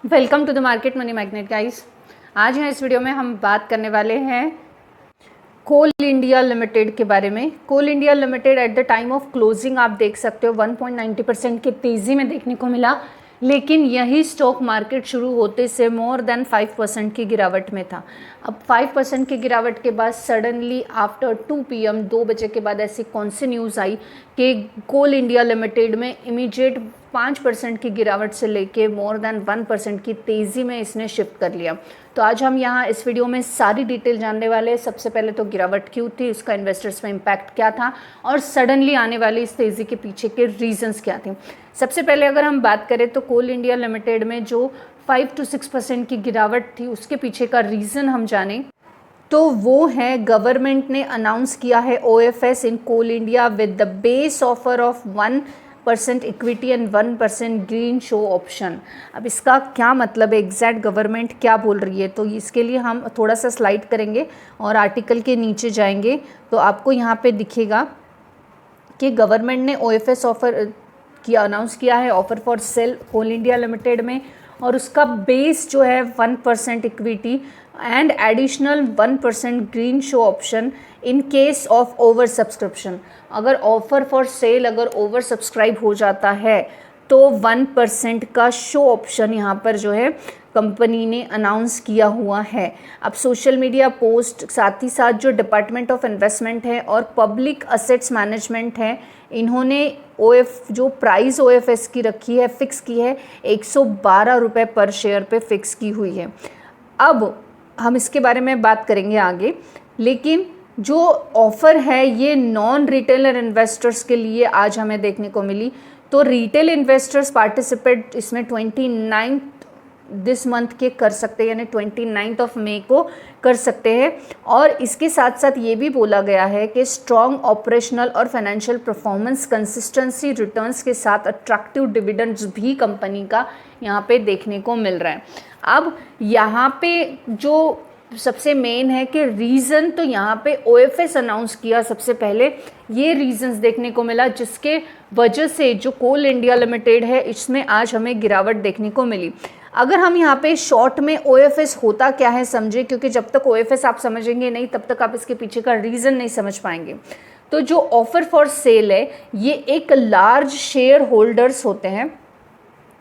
Welcome to the market money magnet guys. आज यहाँ इस वीडियो में हम बात करने वाले हैं कोल इंडिया लिमिटेड के बारे में। Coal India limited at the time of closing आप देख सकते हो 1.90% की तेज़ी में देखने को मिला, लेकिन यही स्टॉक मार्केट शुरू होते से मोर देन 5% की गिरावट में था। अब 5% की गिरावट के बाद सडनली आफ्टर 2 PM 2 बजे के बाद ऐसी कौन सी न्यूज़ आई कि कोल इंडिया लिमिटेड में इमीडिएट 5% की गिरावट से लेके मोर देन 1% की तेज़ी में इसने शिफ्ट कर लिया। तो आज हम यहाँ इस वीडियो में सारी डिटेल जानने वाले हैं। सबसे पहले तो गिरावट क्यों थी, इसका इन्वेस्टर्स में इम्पैक्ट क्या था और सडनली आने वाली इस तेज़ी के पीछे के रीजंस क्या थे। सबसे पहले अगर हम बात करें तो कोल इंडिया लिमिटेड में जो 5 to 6% की गिरावट थी उसके पीछे का रीज़न हम जानें तो वो है गवर्नमेंट ने अनाउंस किया है OFS in coal India with the base offer of 1% equity and 1% green shoe option. अब इसका क्या मतलब है, एग्जैक्ट गवर्नमेंट क्या बोल रही है, तो इसके लिए हम थोड़ा सा स्लाइड करेंगे और आर्टिकल के नीचे जाएंगे तो आपको यहाँ पे दिखेगा कि गवर्नमेंट ने OFS ऑफर किया, अनाउंस किया है offer for sale coal India limited में, और उसका बेस जो है 1% equity and additional 1% green shoe option in case of over subscription. अगर ऑफर फॉर सेल अगर ओवर सब्सक्राइब हो जाता है तो 1% का शो ऑप्शन यहाँ पर जो है कंपनी ने अनाउंस किया हुआ है। अब सोशल मीडिया पोस्ट, साथ ही साथ जो डिपार्टमेंट ऑफ इन्वेस्टमेंट है और पब्लिक असेट्स मैनेजमेंट है, इन्होंने जो प्राइस OFS की रखी है, फिक्स की है 112 रुपये पर शेयर पे फिक्स की हुई है। अब हम इसके बारे में बात करेंगे आगे, लेकिन जो ऑफ़र है ये नॉन रिटेलर इन्वेस्टर्स के लिए आज हमें देखने को मिली। तो रिटेल इन्वेस्टर्स पार्टिसिपेट इसमें 29 दिस मंथ के कर सकते हैं, यानी 29 मई को कर सकते हैं। और इसके साथ साथ ये भी बोला गया है कि स्ट्रॉन्ग ऑपरेशनल और फाइनेंशियल परफॉर्मेंस, कंसिस्टेंसी रिटर्न्स के साथ अट्रैक्टिव डिविडेंड्स भी कंपनी का यहाँ पे देखने को मिल रहा है। अब यहाँ पे जो सबसे मेन है कि रीज़न, तो यहाँ पे OFS अनाउंस किया सबसे पहले, ये रीजंस देखने को मिला जिसके वजह से जो कोल इंडिया लिमिटेड है इसमें आज हमें गिरावट देखने को मिली। अगर हम यहाँ पे शॉर्ट में OFS होता क्या है समझे, क्योंकि जब तक OFS आप समझेंगे नहीं तब तक आप इसके पीछे का रीज़न नहीं समझ पाएंगे। तो जो ऑफर फॉर सेल है ये एक लार्ज शेयर होल्डर्स होते हैं,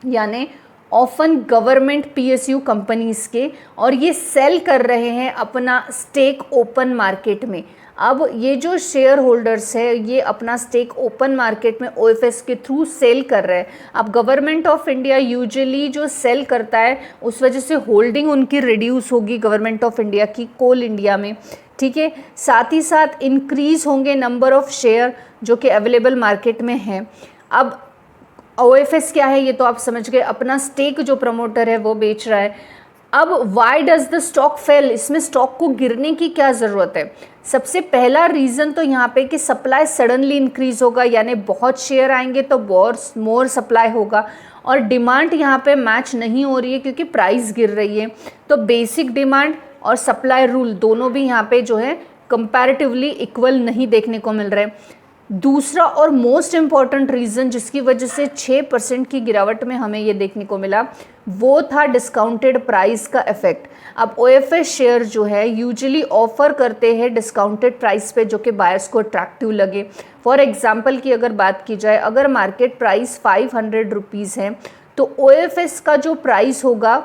यानी ऑफन गवर्नमेंट PSU कंपनीज़ के, और ये सेल कर रहे हैं अपना स्टेक ओपन मार्केट में। अब ये जो शेयर होल्डर्स है ये अपना स्टेक ओपन मार्केट में OFS के थ्रू सेल कर रहे हैं। अब गवर्नमेंट ऑफ इंडिया यूजुअली जो सेल करता है उस वजह से होल्डिंग उनकी रिड्यूस होगी गवर्नमेंट ऑफ इंडिया की कोल इंडिया में, ठीक है। साथ ही साथ इंक्रीज़ होंगे नंबर ऑफ शेयर जो कि अवेलेबल मार्केट में हैं। अब OFS क्या है ये तो आप समझ गए, अपना स्टेक जो प्रमोटर है वो बेच रहा है। अब why does the stock fail, इसमें स्टॉक को गिरने की क्या ज़रूरत है। सबसे पहला रीज़न तो यहाँ पे कि सप्लाई सडनली इंक्रीज़ होगा, यानी बहुत शेयर आएंगे तो मोर सप्लाई होगा, और डिमांड यहाँ पे मैच नहीं हो रही है क्योंकि प्राइस गिर रही है। तो बेसिक डिमांड और सप्लाई रूल दोनों भी यहाँ पे जो है कंपैरेटिवली इक्वल नहीं देखने को मिल रहे हैं। दूसरा और मोस्ट इम्पॉर्टेंट रीज़न जिसकी वजह से 6% की गिरावट में हमें ये देखने को मिला वो था डिस्काउंटेड प्राइस का इफेक्ट। अब OFS शेयर जो है यूजुअली ऑफर करते हैं डिस्काउंटेड प्राइस पे जो कि बायर्स को अट्रैक्टिव लगे। फॉर एग्जांपल की अगर बात की जाए, अगर मार्केट प्राइस 500 रुपीज़ है तो OFS का जो प्राइस होगा,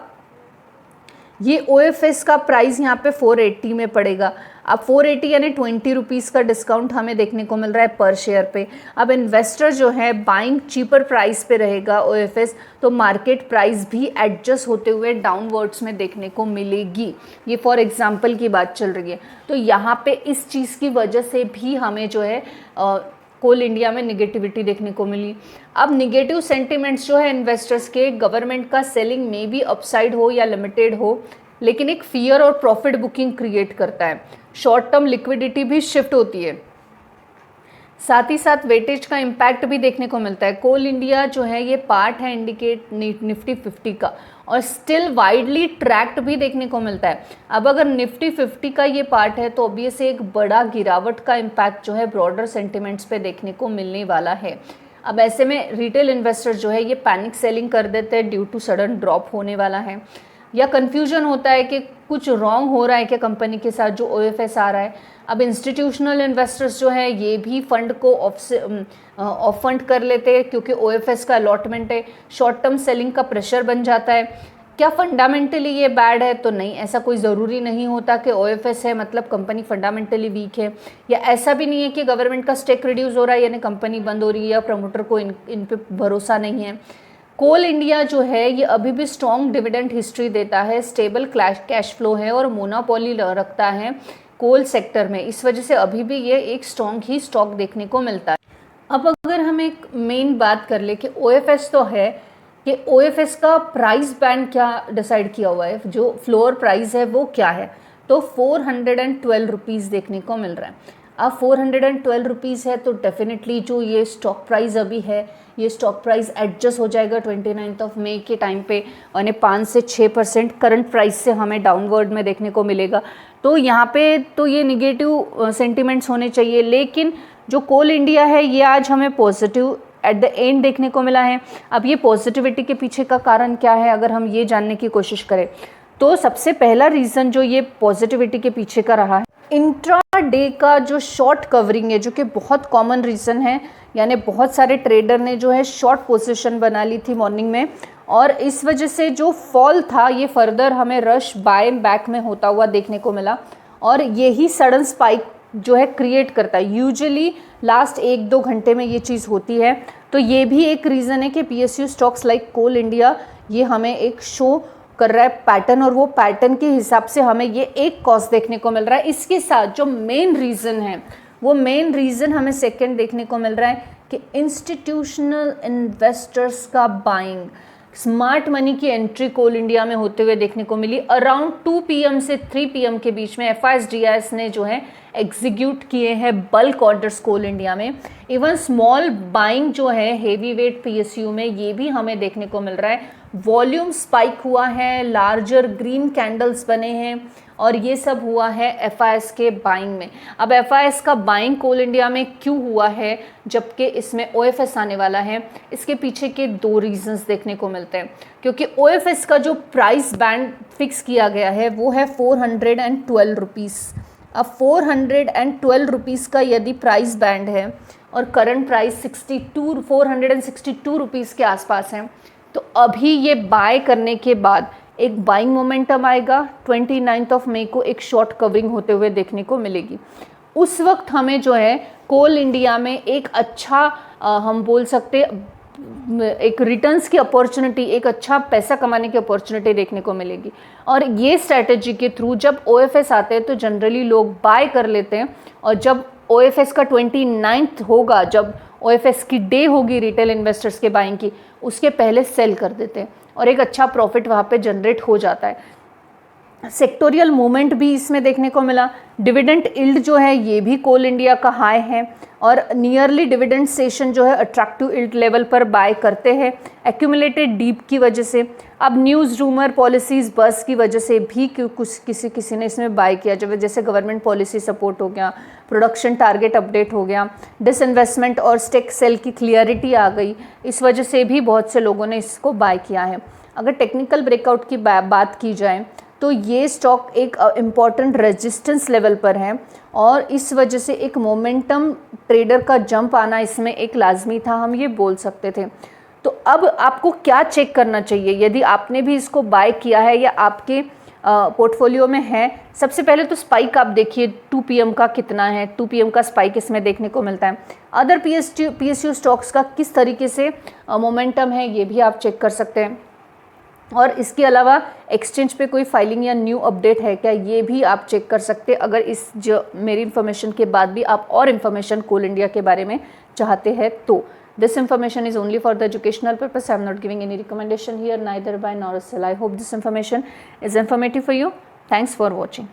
ये OFS का प्राइस यहाँ पे 480 में पड़ेगा। अब 480 यानी 20 रुपीज़ का डिस्काउंट हमें देखने को मिल रहा है पर शेयर पे। अब इन्वेस्टर जो है बाइंग चीपर प्राइस पे रहेगा OFS, तो मार्केट प्राइस भी एडजस्ट होते हुए डाउनवर्ड्स में देखने को मिलेगी। ये फॉर एग्जांपल की बात चल रही है। तो यहाँ पे इस चीज़ की वजह से भी हमें जो है कोल इंडिया में निगेटिविटी देखने को मिली। अब निगेटिव सेंटिमेंट्स जो है इन्वेस्टर्स के, गवर्नमेंट का सेलिंग में भी अपसाइड हो या लिमिटेड हो, लेकिन एक फियर और प्रॉफिट बुकिंग क्रिएट करता है। शॉर्ट टर्म लिक्विडिटी भी शिफ्ट होती है, साथ ही साथ वेटेज का इम्पैक्ट भी देखने को मिलता है। कोल इंडिया जो है ये पार्ट है इंडिकेट निफ्टी 50 का, और स्टिल वाइडली ट्रैक्ड भी देखने को मिलता है। अब अगर निफ्टी 50 का ये पार्ट है तो ऑब्वियसली एक बड़ा गिरावट का इम्पैक्ट जो है ब्रॉडर सेंटिमेंट्स पे देखने को मिलने वाला है। अब ऐसे में रिटेल इन्वेस्टर जो है ये पैनिक सेलिंग कर देते हैं ड्यू टू सडन ड्रॉप होने वाला है, या कन्फ्यूजन होता है कि कुछ रॉन्ग हो रहा है क्या कंपनी के साथ जो OFS आ रहा है। अब इंस्टीट्यूशनल इन्वेस्टर्स जो है ये भी फंड को ऑफ फंड कर लेते हैं क्योंकि OFS का अलॉटमेंट है, शॉर्ट टर्म सेलिंग का प्रेशर बन जाता है। क्या फंडामेंटली ये बैड है? तो नहीं, ऐसा कोई ज़रूरी नहीं होता कि OFS है मतलब कंपनी फंडामेंटली वीक है, या ऐसा भी नहीं है कि गवर्नमेंट का स्टेक रिड्यूस हो रहा है यानी कंपनी बंद हो रही है या प्रमोटर को इन पे भरोसा नहीं है। कोल इंडिया जो है ये अभी भी स्ट्रॉन्ग डिविडेंड हिस्ट्री देता है, स्टेबल कैश फ्लो है और मोनोपोली रखता है कोल सेक्टर में, इस वजह से अभी भी ये एक स्ट्रॉन्ग ही स्टॉक देखने को मिलता है। अब अगर हम एक मेन बात कर ले कि OFS तो है कि OFS का प्राइस बैंड क्या डिसाइड किया हुआ है, जो फ्लोर प्राइस है वो क्या है, तो 412 रुपीज़ देखने को मिल रहा है। अब 412 रुपीज़ है तो डेफिनेटली जो ये स्टॉक प्राइस अभी है ये स्टॉक प्राइस एडजस्ट हो जाएगा 29 मई के टाइम पे, और 5 से 6% करंट प्राइस से हमें डाउनवर्ड में देखने को मिलेगा। तो यहाँ पे तो ये निगेटिव सेंटिमेंट्स होने चाहिए, लेकिन जो कोल इंडिया है ये आज हमें पॉजिटिव एट द एंड देखने को मिला है। अब ये पॉजिटिविटी के पीछे का कारण क्या है अगर हम ये जानने की कोशिश करें तो सबसे पहला रीज़न जो ये पॉजिटिविटी के पीछे का रहा है, इंट्रा डे का जो शॉर्ट कवरिंग है, जो कि बहुत कॉमन रीज़न है, यानी बहुत सारे ट्रेडर ने जो है शॉर्ट पोजीशन बना ली थी मॉर्निंग में, और इस वजह से जो फॉल था ये फर्दर हमें रश बाय बैक में होता हुआ देखने को मिला, और यही सडन स्पाइक जो है क्रिएट करता है। यूजुअली लास्ट 1-2 घंटे में ये चीज़ होती है, तो ये भी एक रीज़न है कि PSU स्टॉक्स लाइक कोल इंडिया ये हमें एक शो कर रहा है पैटर्न, और वो पैटर्न के हिसाब से हमें ये एक कॉस्ट देखने को मिल रहा है। इसके साथ जो मेन रीज़न है वो मेन रीज़न हमें सेकंड देखने को मिल रहा है कि इंस्टीट्यूशनल इन्वेस्टर्स का बाइंग, स्मार्ट मनी की एंट्री कोल इंडिया में होते हुए देखने को मिली। अराउंड 2 PM से 3 PM के बीच में FIS-DIS ने जो है एग्जीक्यूट किए हैं बल्क ऑर्डर्स कोल इंडिया में। इवन स्मॉल बाइंग जो है हेवी वेट PSU में ये भी हमें देखने को मिल रहा है। वॉल्यूम स्पाइक हुआ है, लार्जर ग्रीन कैंडल्स बने हैं, और ये सब हुआ है FIS के बाइंग में। अब FIS का बाइंग कोल इंडिया में क्यों हुआ है जबकि इसमें OFS आने वाला है, इसके पीछे के 2 रीजंस देखने को मिलते हैं। क्योंकि OFS का जो प्राइस बैंड फिक्स किया गया है वो है 412 रुपीज़। अब 412 रुपीज़ का यदि प्राइस बैंड है और करंट प्राइस 462 रुपीज़ के आसपास है, तो अभी ये बाय करने के बाद एक बाइंग मोमेंटम आएगा। 29 मई को एक शॉर्ट कवरिंग होते हुए देखने को मिलेगी। उस वक्त हमें जो है कोल इंडिया में एक अच्छा हम बोल सकते एक रिटर्न्स की अपॉर्चुनिटी, एक अच्छा पैसा कमाने की अपॉर्चुनिटी देखने को मिलेगी। और ये स्ट्रैटेजी के थ्रू जब OFS आते हैं तो जनरली लोग बाय कर लेते हैं, और जब OFS का 29 होगा, जब OFS की डे होगी रिटेल इन्वेस्टर्स के बाइंग की, उसके पहले सेल कर देते हैं और एक अच्छा प्रॉफिट वहाँ पे जनरेट हो जाता है। सेक्टोरियल मूवमेंट भी इसमें देखने को मिला। डिविडेंड यील्ड जो है ये भी कोल इंडिया का हाई है, और नियरली डिविडेंड सेशन जो है अट्रैक्टिव यील्ड लेवल पर बाय करते हैं एक्यूमुलेटेड डीप की वजह से। अब न्यूज़ रूमर पॉलिसीज़ बस की वजह से भी कुछ किसी ने इसमें बाय किया, जैसे गवर्नमेंट पॉलिसी सपोर्ट हो गया, प्रोडक्शन टारगेट अपडेट हो गया, डिसइन्वेस्टमेंट और स्टेक सेल की क्लियरिटी आ गई, इस वजह से भी बहुत से लोगों ने इसको बाय किया है। अगर टेक्निकल ब्रेकआउट की बात की जाए तो ये स्टॉक एक इम्पॉर्टेंट रेजिस्टेंस लेवल पर है, और इस वजह से एक मोमेंटम ट्रेडर का जंप आना इसमें एक लाजमी था, हम ये बोल सकते थे। तो अब आपको क्या चेक करना चाहिए यदि आपने भी इसको बाय किया है या आपके पोर्टफोलियो में है? सबसे पहले तो स्पाइक आप देखिए 2 PM का कितना है, 2 PM का स्पाइक इसमें देखने को मिलता है। अदर PSU स्टॉक्स का किस तरीके से मोमेंटम है ये भी आप चेक कर सकते हैं, और इसके अलावा एक्सचेंज पे कोई फाइलिंग या न्यू अपडेट है क्या ये भी आप चेक कर सकते हैं, अगर इस जो मेरी इन्फॉर्मेशन के बाद भी आप और इन्फॉर्मेशन कोल इंडिया के बारे में चाहते हैं तो। This information is only for the educational purpose. I am not giving any recommendation here, neither buy nor sell. I hope this information is informative for you. Thanks for watching.